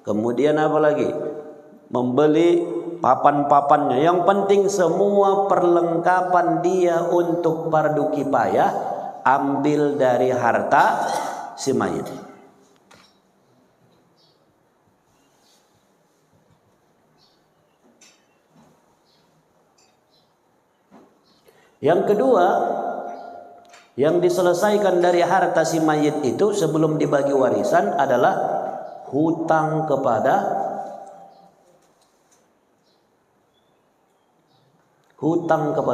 Kemudian apa lagi? Membeli papan-papannya. Yang penting semua perlengkapan dia untuk fardu kifayah ambil dari harta si mayit. Yang kedua, yang diselesaikan dari harta si mayit itu sebelum dibagi warisan adalah hutang kepada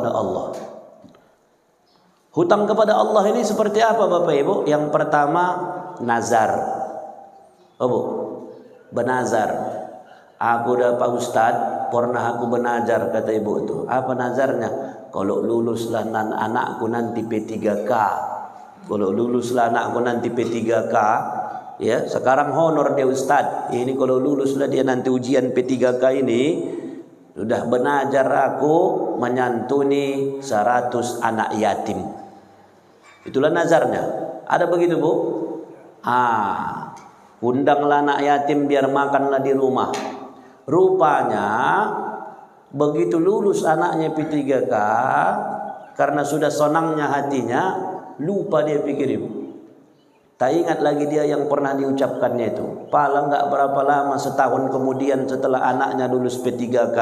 Allah. Hutang kepada Allah ini seperti apa Bapak Ibu? Yang pertama nazar. Oh Bu, benazar. Aku dah Pak Ustaz, pernah aku benazar kata ibu itu. Apa nazarnya? Kalau luluslah anakku nanti P3K. Kalau luluslah anakku nanti P3K, ya, sekarang honor dia Ustaz. Ini kalau luluslah dia nanti ujian P3K ini, sudah benazar aku menyantuni 100 anak yatim. Itulah nazarnya. Ada begitu Bu? Undanglah anak yatim biar makanlah di rumah. Rupanya begitu lulus anaknya P3K, karena sudah sonangnya hatinya, lupa dia pikirin. Tak ingat lagi dia yang pernah diucapkannya itu. Paling enggak berapa lama, setahun kemudian setelah anaknya lulus P3K,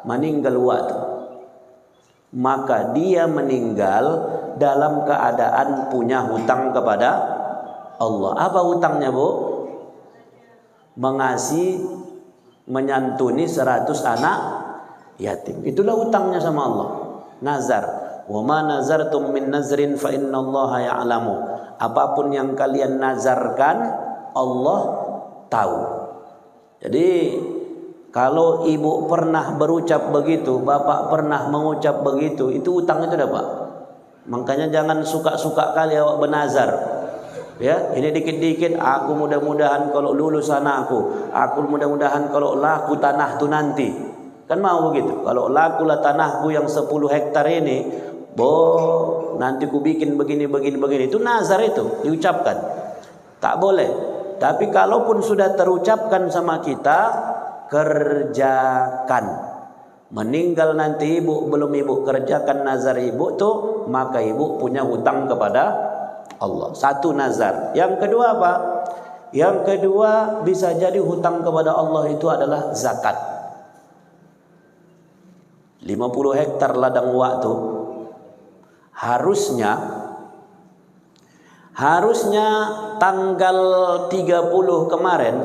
meninggal waktu. Maka dia meninggal dalam keadaan punya hutang kepada Allah. Apa hutangnya Bu? Menyantuni 100 anak yatim. Itulah hutangnya sama Allah. Nazar. Wa ma nazartum min nazrin fa innallaha ya'lamu. Apapun yang kalian nazarkan, Allah tahu. Jadi kalau ibu pernah berucap begitu, bapak pernah mengucap begitu, itu hutang itu dah Pak. Makanya jangan suka-suka kali awak benazar. Ya, ini dikit-dikit aku mudah-mudahan kalau lulus anakku, aku mudah-mudahan kalau laku tanah tu nanti. Kan mau begitu. Kalau lakulah tanahku yang 10 hektar ini, nanti ku bikin begini. Itu nazar itu diucapkan. Tak boleh. Tapi kalaupun sudah terucapkan sama kita, kerjakan. Meninggal nanti ibu, belum ibu kerjakan nazar ibu tuh, maka ibu punya hutang kepada Allah. Satu nazar. Yang kedua apa? Yang kedua bisa jadi hutang kepada Allah itu adalah zakat. 50 hektar ladang waktu harusnya tanggal 30 kemarin,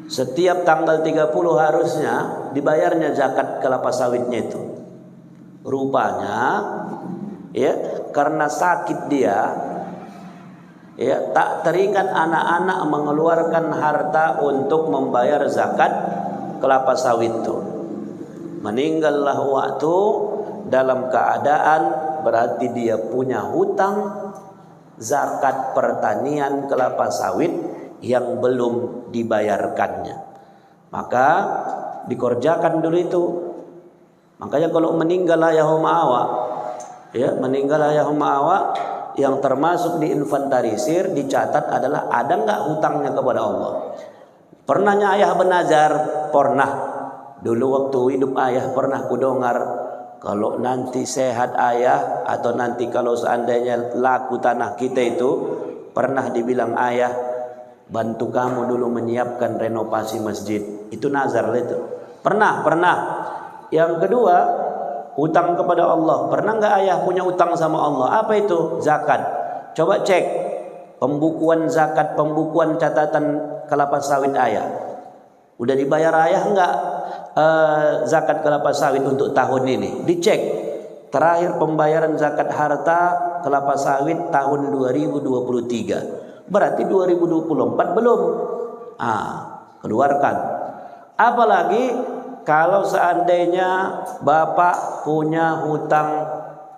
setiap tanggal 30 harusnya dibayarnya zakat kelapa sawitnya itu. Rupanya ya, karena sakit dia, ya, tak teringat anak-anak mengeluarkan harta untuk membayar zakat kelapa sawit itu. Meninggallah waktu dalam keadaan berarti dia punya hutang zakat pertanian kelapa sawit yang belum dibayarkannya. Maka dikerjakan dulu itu. Makanya kalau meninggal ayahum awak, ya, meninggal ayahum awak yang termasuk diinventarisir, dicatat adalah ada enggak hutangnya kepada Allah. Pernahnya ayah benazar? Pernah. Dulu waktu hidup ayah pernah kudengar, kalau nanti sehat ayah atau nanti kalau seandainya laku tanah kita itu, pernah dibilang ayah, bantu kamu dulu menyiapkan renovasi masjid. Itu nazar itu. Pernah. Yang kedua, hutang kepada Allah. Pernah enggak ayah punya hutang sama Allah? Apa itu? Zakat. Coba cek pembukuan zakat, pembukuan catatan kelapa sawit ayah. Udah dibayar ayah enggak zakat kelapa sawit untuk tahun ini? Dicek. Terakhir pembayaran zakat harta kelapa sawit tahun 2023. Berarti 2024 belum. Keluarkan. Apalagi kalau seandainya bapak punya hutang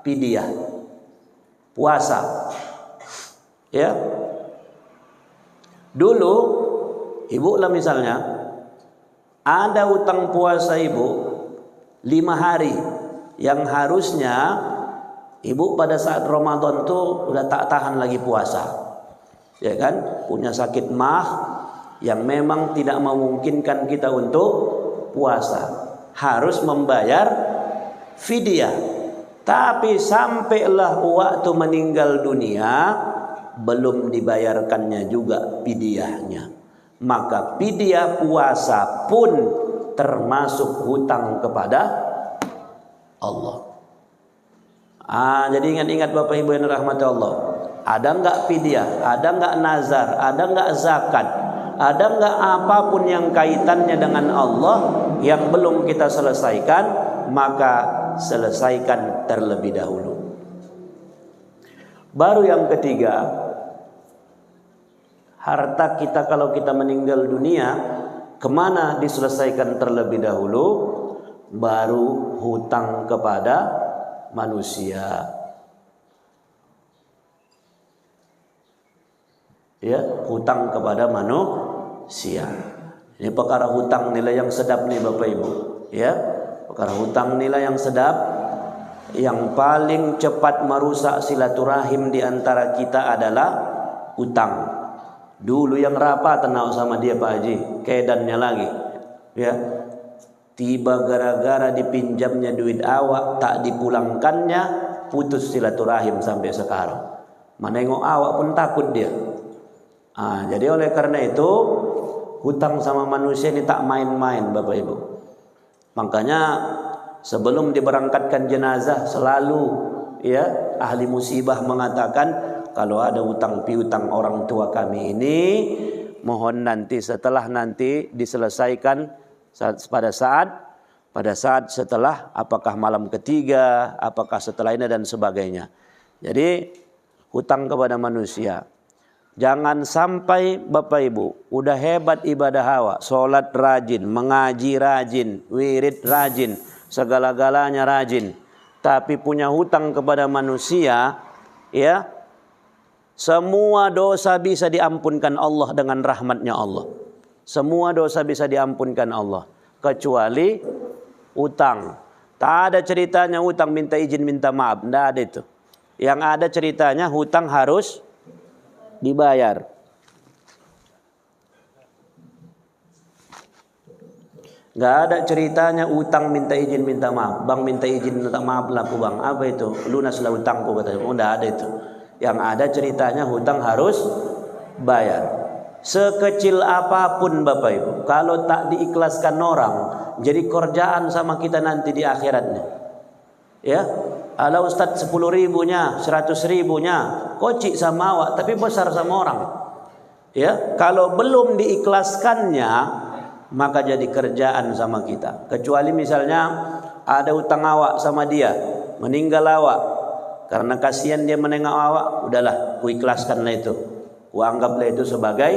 fidyah puasa, ya, dulu ibu lah misalnya ada hutang puasa ibu 5 hari yang harusnya ibu pada saat Ramadan tuh udah tak tahan lagi puasa, ya kan, punya sakit mah, yang memang tidak memungkinkan kita untuk puasa, harus membayar fidyah. Tapi sampailah waktu meninggal dunia belum dibayarkannya juga fidyahnya, maka fidyah puasa pun termasuk hutang kepada Allah. Jadi ingat-ingat Bapak Ibu yang dirahmati Allah. Ada enggak fidyah, ada enggak nazar, ada enggak zakat, ada enggak apapun yang kaitannya dengan Allah yang belum kita selesaikan, maka selesaikan terlebih dahulu. Baru yang ketiga, harta kita kalau kita meninggal dunia, kemana diselesaikan terlebih dahulu? Baru hutang kepada manusia. Ya, hutang kepada manusia. Ini perkara hutang nilai yang sedap nih Bapak Ibu. Ya, perkara hutang nilai yang sedap, yang paling cepat merusak silaturahim di antara kita adalah hutang. Dulu yang rapat tenang sama dia Pak Haji, kedannya lagi. Ya, tiba gara-gara dipinjamnya duit awak tak dipulangkannya, putus silaturahim sampai sekarang. Menengok awak pun takut dia. Jadi oleh karena itu hutang sama manusia ini tak main-main Bapak Ibu. Makanya sebelum diberangkatkan jenazah selalu ya ahli musibah mengatakan, kalau ada hutang piutang orang tua kami ini, mohon nanti setelah nanti diselesaikan pada saat setelah, apakah malam ketiga, apakah setelah ini dan sebagainya. Jadi hutang kepada manusia. Jangan sampai Bapak Ibu udah hebat ibadah hawa, sholat rajin, mengaji rajin, wirid rajin, segala-galanya rajin, tapi punya hutang kepada manusia, ya, semua dosa bisa diampunkan Allah dengan rahmatnya Allah. Semua dosa bisa diampunkan Allah, kecuali utang. Tak ada ceritanya utang minta izin minta maaf, tidak ada itu. Yang ada ceritanya hutang harus dibayar. Gak ada ceritanya utang minta izin minta maaf. Bang minta izin minta maaf laku bang. Apa itu? Lunaslah utangku katanya. Oh, tidak ada itu. Yang ada ceritanya hutang harus bayar. Sekecil apapun Bapak Ibu, kalau tak diikhlaskan orang, jadi kerjaan sama kita nanti di akhiratnya. Ya, ala Ustadz 10 ribunya, 100 ribunya, kocik sama awak, tapi besar sama orang. Ya, kalau belum diikhlaskannya, maka jadi kerjaan sama kita. Kecuali misalnya ada utang awak sama dia, meninggal awak, karena kasihan dia menengok awak, udahlah, kuikhlaskanlah itu. Anggaplah itu sebagai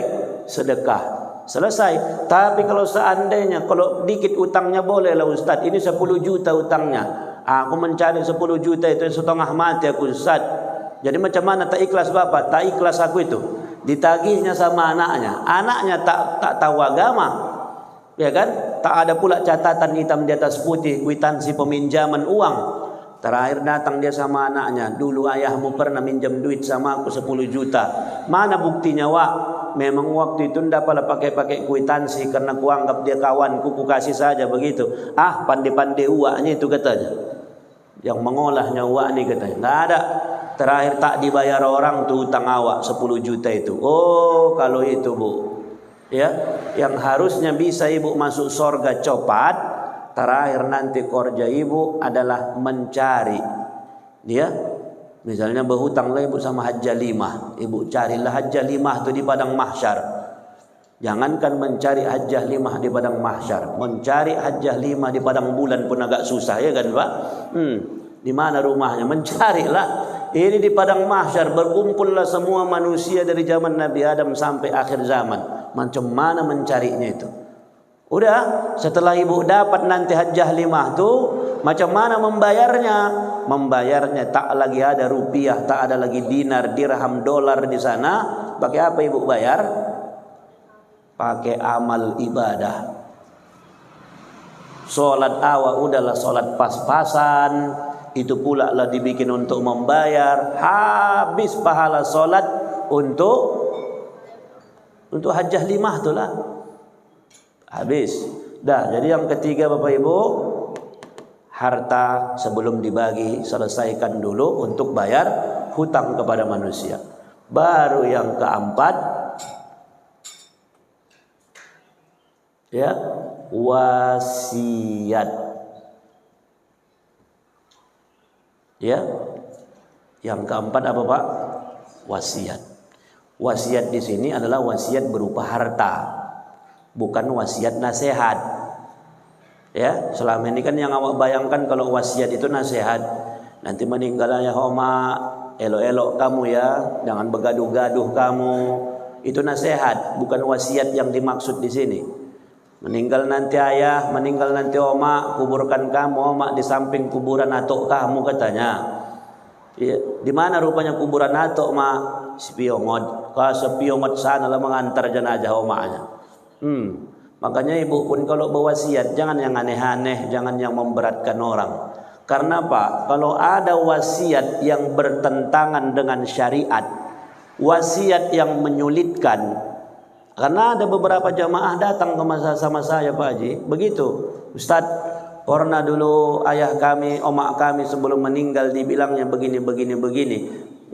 sedekah, selesai. Tapi kalau seandainya kalau dikit utangnya boleh lah Ustaz, ini 10 juta utangnya, aku mencari 10 juta itu setengah mati aku Ustaz. Jadi macam mana tak ikhlas Bapak? Tak ikhlas aku itu. Ditagihnya sama anaknya tak tahu agama, ya kan? Tak ada pula catatan hitam di atas putih kwitansi peminjaman uang. Terakhir datang dia sama anaknya, dulu ayahmu pernah minjam duit sama aku 10 juta. Mana buktinya Wak? Memang waktu itu ndak pala pakai kwitansi karena kuanggap dia kawanku, ku kasih saja begitu. Pandai-pandai uaknya itu katanya. Yang mengolahnya uak nih katanya. Nggak ada. Terakhir tak dibayar orang tuh utang awak 10 juta itu. Oh, kalau itu Bu. Ya, yang harusnya bisa Ibu masuk surga cepat, terakhir nanti kerja Ibu adalah mencari. Dia misalnya berhutang lah Ibu sama Hajjah 5. Ibu carilah Hajjah 5 itu di padang mahsyar. Jangankan mencari Hajjah 5 di padang mahsyar, mencari Hajjah 5 di padang bulan pun agak susah, ya kan Pak? Di mana rumahnya? Mencarilah. Ini di padang mahsyar berkumpullah semua manusia dari zaman Nabi Adam sampai akhir zaman. Macam mana mencarinya itu? Udah, setelah Ibu dapat nanti Hajjah 5 itu, macam mana membayarnya? Membayarnya tak lagi ada rupiah, tak ada lagi dinar, dirham, dolar di sana. Pakai apa Ibu bayar? Pakai amal ibadah. Salat awak udahlah salat pas-pasan, itu pula lah dibikin untuk membayar. Habis pahala salat untuk Untuk hajah 5 itulah. Habis. Dah, jadi yang ketiga Bapak Ibu, harta sebelum dibagi selesaikan dulu untuk bayar hutang kepada manusia. Baru yang keempat, ya, wasiat. Ya. Yang keempat apa Pak? Wasiat. Wasiat di sini adalah wasiat berupa harta, bukan wasiat nasihat. Ya, selama ini kan yang awak bayangkan kalau wasiat itu nasihat. Nanti meninggal ya Oma, elok-elok kamu ya, jangan begaduh-gaduh kamu. Itu nasihat, bukan wasiat yang dimaksud di sini. Meninggal nanti ayah, meninggal nanti Oma, kuburkan kamu Oma di samping kuburan atuk kamu katanya. Ya, di mana rupanya kuburan atuk Ma? Sepiongod. Kalau sepiongod sana lah mengantar jenazah Omanya. Makanya ibu pun kalau berwasiat jangan yang aneh-aneh, jangan yang memberatkan orang. Karena apa? Kalau ada wasiat yang bertentangan dengan syariat, wasiat yang menyulitkan. Karena ada beberapa jamaah datang ke sama saya Pak Haji, begitu, Ustaz, pernah dulu ayah kami, omak kami sebelum meninggal dibilangnya begini.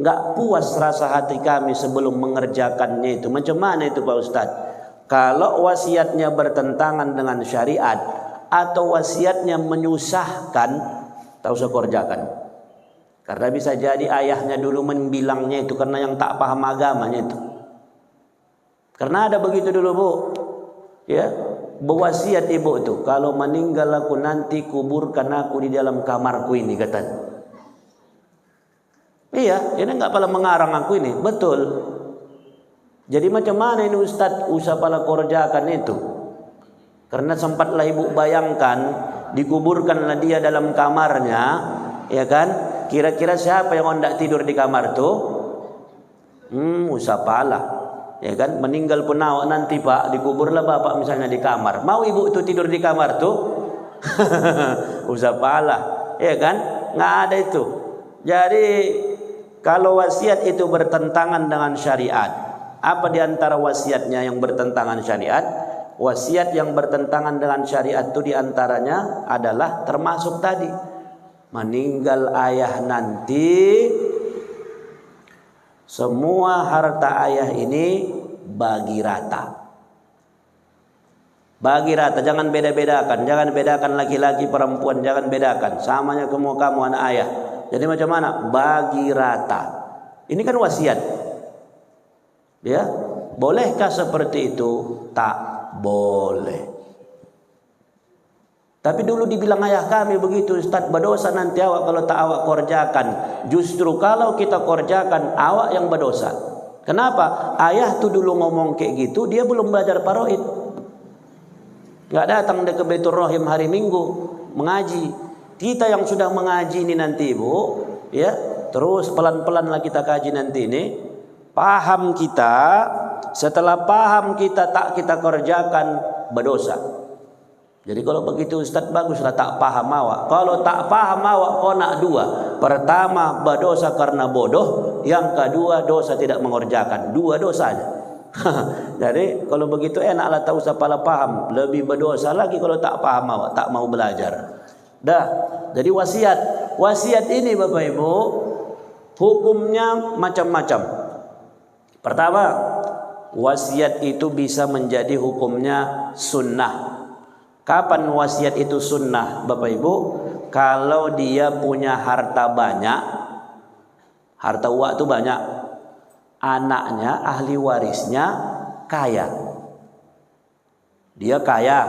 Enggak puas rasa hati kami sebelum mengerjakannya itu. Macam mana itu Pak Ustaz? Kalau wasiatnya bertentangan dengan syariat atau wasiatnya menyusahkan, tak usah kerjakan. Karena bisa jadi ayahnya dulu membilangnya itu karena yang tak paham agamanya itu. Karena ada begitu dulu Bu. Ya, berwasiat ibu itu, kalau meninggal aku nanti kuburkan aku di dalam kamarku ini katanya. Iya, ini enggak pala mengarang aku ini, betul. Jadi macam mana ini Ustaz usah pala kerjakan itu? Karena sempatlah ibu bayangkan dikuburkanlah dia dalam kamarnya, ya kan? Kira-kira siapa yang hendak tidur di kamar tuh? Usah pala. Ya kan, meninggal pun awak nanti Pak, dikuburlah bapak misalnya di kamar. Mau ibu itu tidur di kamar tuh? Usah pala, ya kan? Nggak ada itu. Jadi kalau wasiat itu bertentangan dengan syariat, apa di antara wasiatnya yang bertentangan syariat? Wasiat yang bertentangan dengan syariat itu di antaranya adalah termasuk tadi, meninggal ayah nanti semua harta ayah ini bagi rata. Bagi rata, jangan beda-bedakan. Jangan bedakan laki-laki perempuan, jangan bedakan. Samanya kamu anak ayah. Jadi macam mana? Bagi rata. Ini kan wasiat. Ya, bolehkah seperti itu? Tak boleh. Tapi dulu dibilang ayah kami begitu, Ustaz, berdosa nanti awak kalau tak awak kerjakan. Justru kalau kita kerjakan, awak yang berdosa. Kenapa? Ayah tuh dulu ngomong kayak gitu, dia belum belajar paraid. Nggak datang dia ke Baitur Rahim hari Minggu mengaji. Kita yang sudah mengaji ini nanti Bu, ya, terus pelan-pelanlah kita kaji nanti ini. Paham kita, setelah paham kita tak kita kerjakan, berdosa. Jadi kalau begitu Ustaz, baguslah tak paham awak. Kalau tak paham awak kau nak dua. Pertama berdosa karena bodoh, yang kedua dosa tidak mengerjakan. Dua dosanya. Jadi kalau begitu enaklah tak usah pala paham. Lebih berdosa lagi kalau tak paham awak, tak mau belajar. Dah. Jadi wasiat. Wasiat ini Bapak Ibu, hukumnya macam-macam. Pertama, wasiat itu bisa menjadi hukumnya sunnah. Kapan wasiat itu sunnah Bapak Ibu? Kalau dia punya harta banyak, harta uang itu banyak, anaknya ahli warisnya kaya, dia kaya,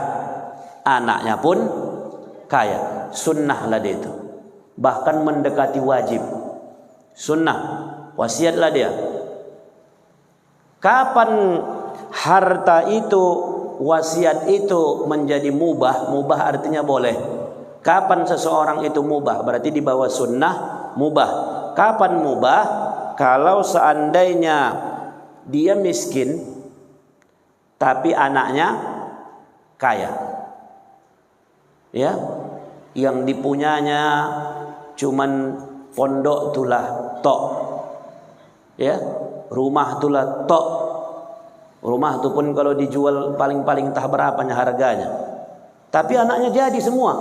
anaknya pun kaya, sunnah lah dia itu. Bahkan mendekati wajib, sunnah, wasiatlah dia. Kapan harta itu, wasiat itu menjadi mubah? Mubah artinya boleh. Kapan seseorang itu mubah? Berarti di bawah sunnah mubah. Kapan mubah? Kalau seandainya dia miskin tapi anaknya kaya, ya, yang dipunyanya cuman pondok tulah tok, ya, rumah tulah tok, Rumah itu pun kalau dijual paling-paling entah berapanya harganya. Tapi anaknya jadi semua.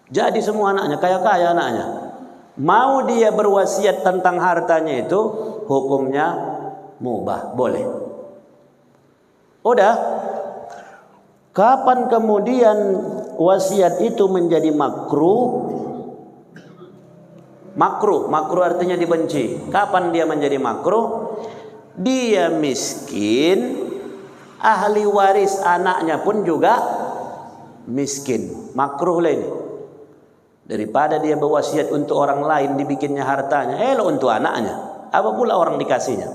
Jadi semua anaknya, kaya-kaya anaknya. Mau dia berwasiat tentang hartanya itu, hukumnya mubah, boleh. Udah. Kapan kemudian wasiat itu menjadi makruh? Makruh artinya dibenci. Kapan dia menjadi makruh? Dia miskin, ahli waris anaknya pun juga miskin. Makruh lah ini. Daripada dia berwasiat untuk orang lain dibikinnya hartanya, untuk anaknya. Apa pula orang dikasihnya?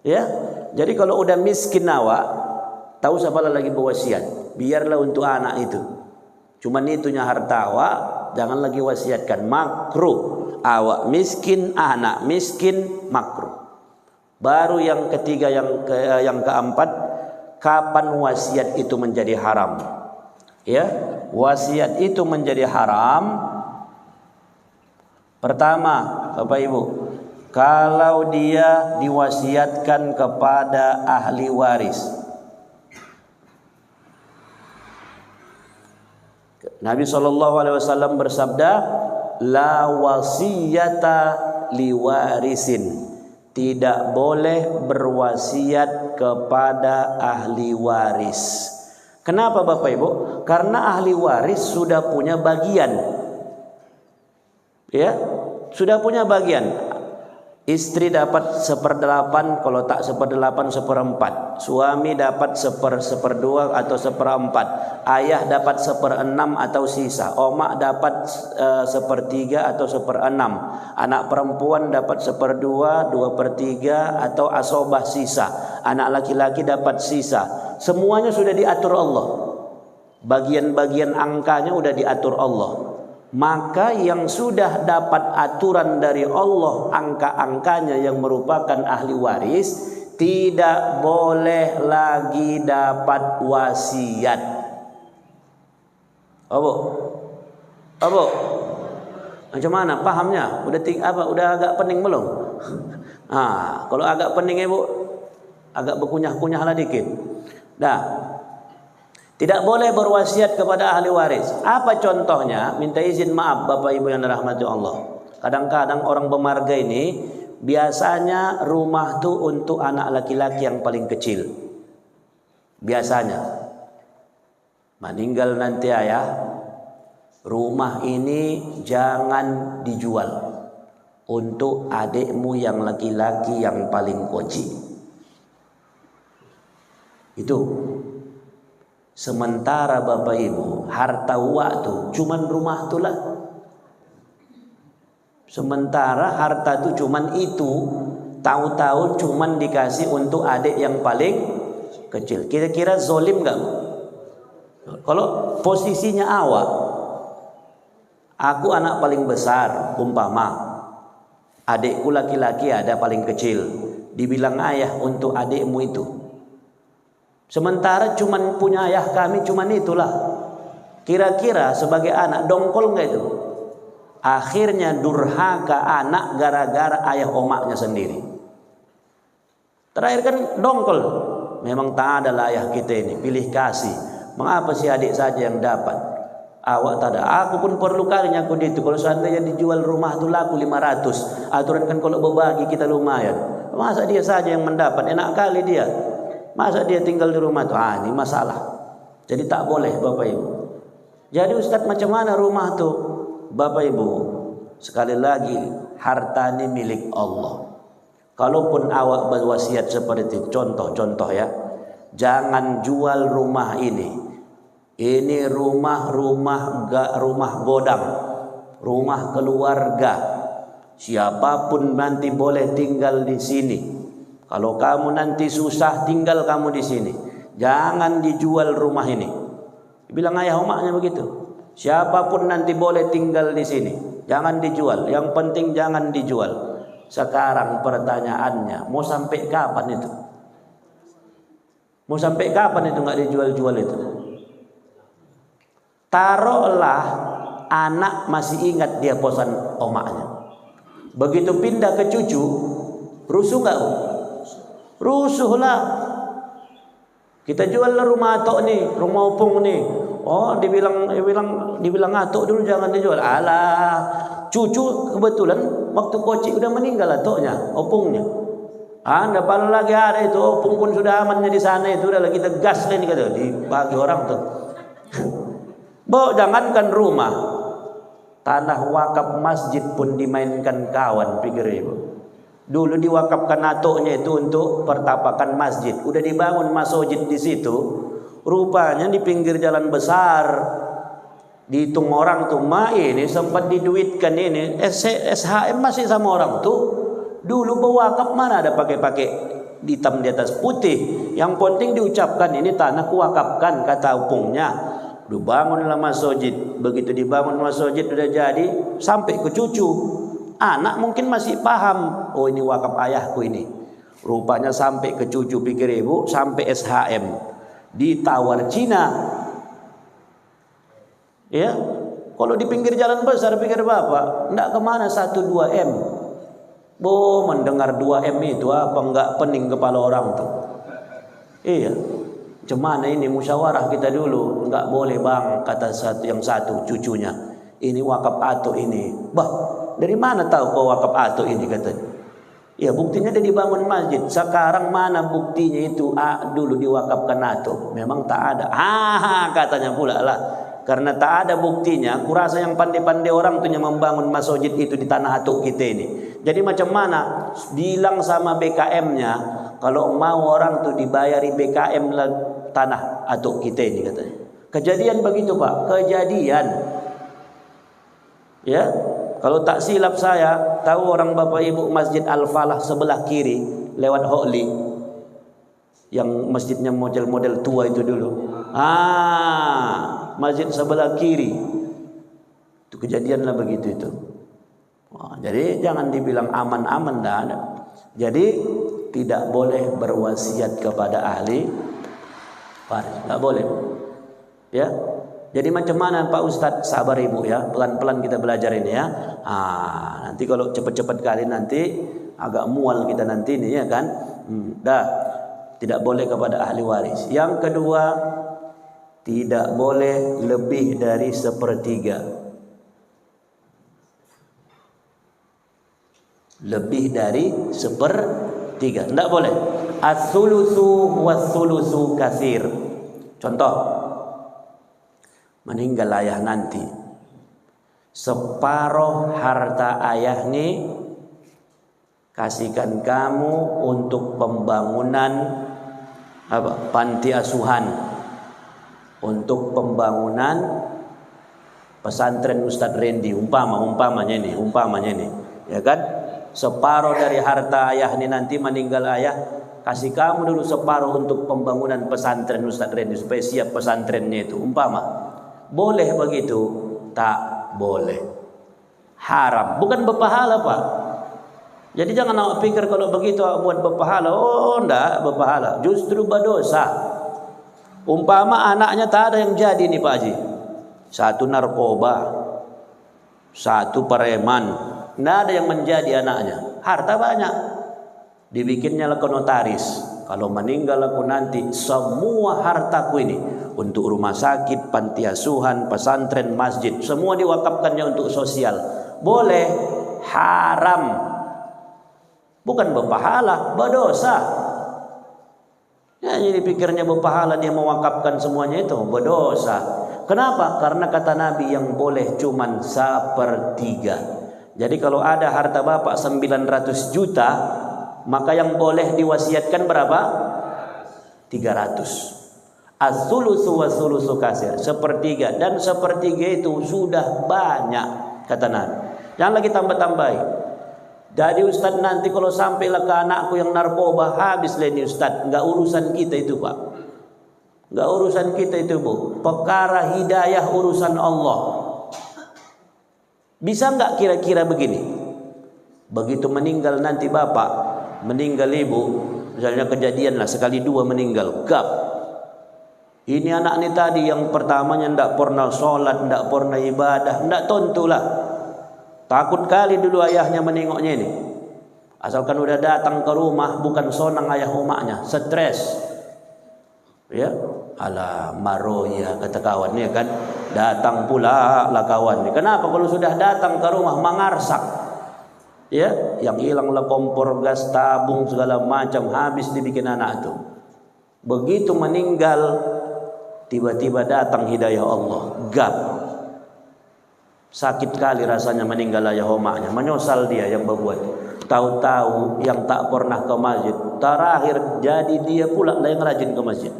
Ya. Jadi kalau udah miskin awak, tahu siapa lagi berwasiat? Biarlah untuk anak itu. Cuman itunya harta awak, jangan lagi wasiatkan. Makruh. Awak miskin, anak miskin, makruh. Baru yang ketiga, yang keempat, kapan wasiat itu menjadi haram? Ya, wasiat itu menjadi haram. Pertama, Bapak Ibu, kalau dia diwasiatkan kepada ahli waris. Nabi SAW bersabda, la wasiyata liwarisin. Tidak boleh berwasiat kepada ahli waris. Kenapa Bapak Ibu? Karena ahli waris sudah punya bagian. Ya, sudah punya bagian. Istri dapat 1/8, kalau tak 1/8 1/4. Suami dapat 1/2 atau 1/4. Ayah dapat 1/6 atau sisa. Omak dapat 1/3 atau 1/6. Anak perempuan dapat 1/2, 2/3 atau asobah sisa. Anak laki-laki dapat sisa. Semuanya sudah diatur Allah. Bagian-bagian angkanya sudah diatur Allah. Maka yang sudah dapat aturan dari Allah, angka-angkanya yang merupakan ahli waris, tidak boleh lagi dapat wasiat. Apa? Macam mana pahamnya? Udah agak pening belum? Kalau agak pening Ibu, agak berkunyah-kunyah lah dikit. Tidak boleh berwasiat kepada ahli waris. Apa contohnya? Minta izin maaf Bapak Ibu yang dirahmati Allah. Kadang-kadang orang bermarga ini biasanya rumah tuh untuk anak laki-laki yang paling kecil. Biasanya. Meninggal nanti ayah, rumah ini jangan dijual untuk adikmu yang laki-laki yang paling kecil. Itu. Sementara Bapak Ibu, harta waktu cuman rumah itulah. Sementara harta itu cuman itu, tahu-tahu cuman dikasih untuk adik yang paling kecil. Kira-kira zolim gak? Kalau posisinya awak, aku anak paling besar, umpama adikku laki-laki ada paling kecil, dibilang ayah untuk adikmu itu. Sementara cuman punya ayah kami cuman itulah. Kira-kira sebagai anak dongkol enggak itu? Akhirnya durhaka anak gara-gara ayah omaknya sendiri. Terakhir kan dongkol. Memang tak ada ayah kita ini, pilih kasih. Mengapa si adik saja yang dapat? Awak tak ada. Aku pun perlu kalinya aku itu. Kalau seandainya dijual rumah itu laku 500. Aturan kan kalau berbagi kita lumayan. Masa dia saja yang mendapat? Enak kali dia. Masa dia tinggal di rumah itu? Ini masalah. Jadi tak boleh Bapak Ibu. Jadi Ustaz macam mana rumah itu? Bapak Ibu, sekali lagi harta ini milik Allah. Kalaupun awak berwasiat seperti itu, contoh ya, jangan jual rumah ini. Ini rumah godang, rumah keluarga. Siapapun nanti boleh tinggal di sini. Kalau kamu nanti susah, tinggal kamu di sini. Jangan dijual rumah ini. Bilang ayah omaknya begitu. Siapapun nanti boleh tinggal di sini. Jangan dijual. Yang penting jangan dijual. Sekarang pertanyaannya, mau sampai kapan itu? Mau sampai kapan itu nggak dijual-jual itu? Taruhlah anak masih ingat dia posan omaknya. Begitu pindah ke cucu, rusuh nggak? Rusuhlah. Kita jual lah rumah atok nih, rumah opung nih. Oh, dibilang atok dulu jangan dijual. Alah, cucu kebetulan waktu kocik udah meninggal atoknya, opungnya. Anda paling lagi ada itu opung pun sudah amannya di sana itu udah lagi tegas lah ini kata dibagi orang tuh. Bo, jangankan rumah, tanah wakaf masjid pun dimainkan kawan, pikir ibu. Dulu diwakafkan atoknya itu untuk pertapakan masjid. Udah dibangun masjid di situ. Rupanya di pinggir jalan besar. Dihitung orang tuh, ini sempat diduitkan ini. SHM masih sama orang tuh. Dulu pewakaf mana ada pakai-pakai hitam di atas putih. Yang penting diucapkan ini tanah kuwakafkan kata opungnya. Dibangunlah masjid. Begitu dibangun masjid udah jadi sampai ke cucu. Anak mungkin masih paham, oh ini wakaf ayahku ini. Rupanya sampai ke cucu, pikir ibu, sampai SHM. Ditawar Cina. Ya, kalau di pinggir jalan besar, pikir bapak, enggak kemana 1-2 M. Bo, mendengar 2 M itu apa enggak pening kepala orang tuh. Iya, cemana ini musyawarah kita dulu. Enggak boleh bang, kata yang satu cucunya. Ini wakaf atok ini. Bah, dari mana tahu kau wakaf atok ini katanya? Ya buktinya dia dibangun masjid. Sekarang mana buktinya itu? Dulu diwakafkan atok. Memang tak ada. Katanya pula lah. Karena tak ada buktinya. Kurasa yang pandai-pandai orang tuh yang membangun masjid itu di tanah atok kita ini. Jadi macam mana? Bilang sama BKM-nya. Kalau mau orang tuh dibayari BKM lah tanah atok kita ini katanya. Kejadian begitu Pak. Kejadian. Ya. Kalau tak silap saya, tahu orang Bapak Ibu Masjid Al-Falah sebelah kiri lewat Hokli, yang masjidnya model-model tua itu dulu. Masjid sebelah kiri. Itu kejadianlah begitu itu. Jadi jangan dibilang aman-aman dah ada. Jadi tidak boleh berwasiat kepada ahli waris, tidak boleh. Ya. Jadi macam mana Pak Ustadz? Sabar ibu ya, pelan-pelan kita belajar ini ya. Nanti kalau cepat-cepat kali nanti agak mual kita nanti ini ya kan. Tidak boleh kepada ahli waris. Yang kedua, tidak boleh lebih dari 1/3. Lebih dari 1/3, tidak boleh. As-sulusu was-sulusu katsir. Contoh, meninggal ayah nanti, separuh harta ayah nih kasihkan kamu untuk pembangunan panti asuhan, untuk pembangunan pesantren Ustadz Randy, umpamanya ini, ya kan? Separuh dari harta ayah nih nanti meninggal ayah, kasih kamu dulu separuh untuk pembangunan pesantren Ustadz Randy supaya siap pesantrennya itu, umpama. Boleh begitu? Tak boleh. Haram. Bukan berpahala Pak. Jadi jangan awak pikir kalau begitu awak buat berpahala. Oh enggak berpahala. Justru berdosa. Umpama anaknya tak ada yang jadi nih Pak Haji. Satu narkoba. Satu preman. Tidak ada yang menjadi anaknya. Harta banyak. Dibikinnya lah ke notaris. Kalau meninggal aku nanti semua hartaku ini untuk rumah sakit, panti asuhan, pesantren, masjid, semua diwakafkannya untuk sosial. Boleh, haram. Bukan berpahala, berdosa. Ya, jadi pikirnya berpahala dia mewakafkan semuanya itu, berdosa. Kenapa? Karena kata Nabi yang boleh cuman 1/3. Jadi kalau ada harta bapak 900 juta, maka yang boleh diwasiatkan berapa? 300. As-sulusu was-sulusu katsir, 1/3, dan 1/3 itu sudah banyak kata Nabi. Jangan lagi tambah-tambahi. Jadi Ustadz nanti kalau sampailah ke anakku yang narkoba, habislah ini Ustadz. Enggak urusan kita itu Pak. Enggak urusan kita itu Bu. Perkara hidayah urusan Allah. Bisa enggak kira-kira begini? Begitu meninggal nanti bapak, meninggal ibu, misalnya kejadian lah sekali dua meninggal, gap. Ini anak ini tadi yang pertamanya tidak pernah sholat, tidak pernah ibadah, tidak tentulah. Takut kali dulu ayahnya menengoknya ini. Asalkan udah datang ke rumah, bukan sonang ayah umaknya, stres. Ya, ala maroya kata kawan ya kan, datang pula lah kawan. Kenapa kalau sudah datang ke rumah mangarsak? Ya, yang hilang lah kompor gas, tabung segala macam, habis dibikin anak tuh. Begitu meninggal, tiba-tiba datang hidayah Allah, gap. Sakit kali rasanya meninggal ayah omaknya, menyesal dia yang berbuat. Tahu-tahu yang tak pernah ke masjid, terakhir jadi dia pula lah yang rajin ke masjid.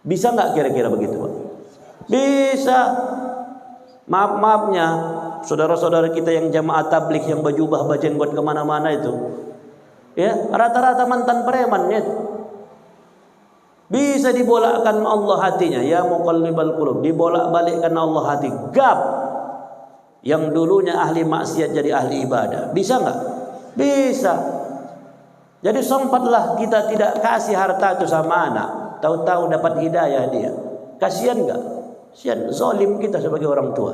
Bisa nggak kira-kira begitu, Pak? Bisa. Maaf-maafnya, saudara-saudara kita yang jamaah tabligh yang berjubah berjenggot kemana-mana itu, ya rata-rata mantan premannya itu. Bisa dibolakkan Allah hatinya, ya muqallibal qulub, dibolak-balikkan Allah hati. Gap. Yang dulunya ahli maksiat jadi ahli ibadah. Bisa nggak? Bisa. Jadi sempatlah kita tidak kasih harta itu sama anak. Tahu-tahu dapat hidayah dia. Kasihan nggak? Kasihan. Zalim kita sebagai orang tua.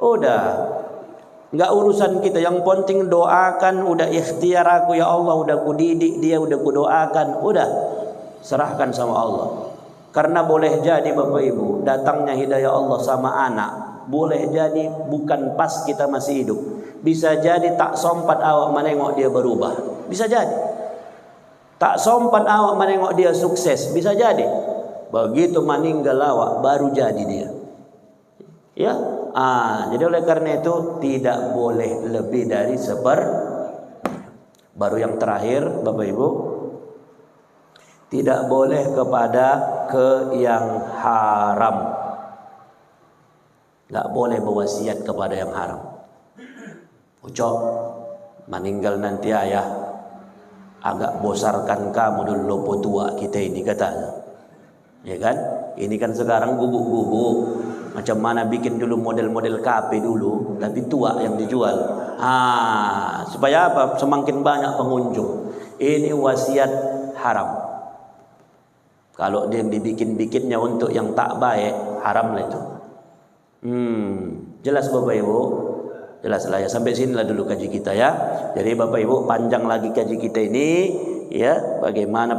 Udah. Nggak urusan kita. Yang penting doakan. Udah ikhtiar aku ya Allah. Udah ku didik dia. Udah ku doakan. Udah. Serahkan sama Allah. Karena boleh jadi Bapak Ibu, datangnya hidayah Allah sama anak, boleh jadi bukan pas kita masih hidup. Bisa jadi tak sempat awak menengok dia berubah. Bisa jadi. Tak sempat awak menengok dia sukses. Bisa jadi. Begitu meninggal awak baru jadi dia. Ya. Jadi oleh karena itu tidak boleh lebih dari baru yang terakhir Bapak Ibu, tidak boleh kepada yang haram. Enggak boleh berwasiat kepada yang haram. Ucap meninggal nanti ayah, agak bosarkan kamu dulu lopo tua kita ini katanya. Ya kan? Ini kan sekarang guguk-guguk. Macam mana bikin dulu model-model KP dulu, tapi tua yang dijual. Supaya apa? Semakin banyak pengunjung. Ini wasiat haram. Kalau dia dibikin-bikinnya untuk yang tak baik, haram lah itu. Jelas Bapak Ibu? Jelas lah ya. Sampai sinilah dulu kaji kita ya. Jadi Bapak Ibu, panjang lagi kaji kita ini ya, bagaimana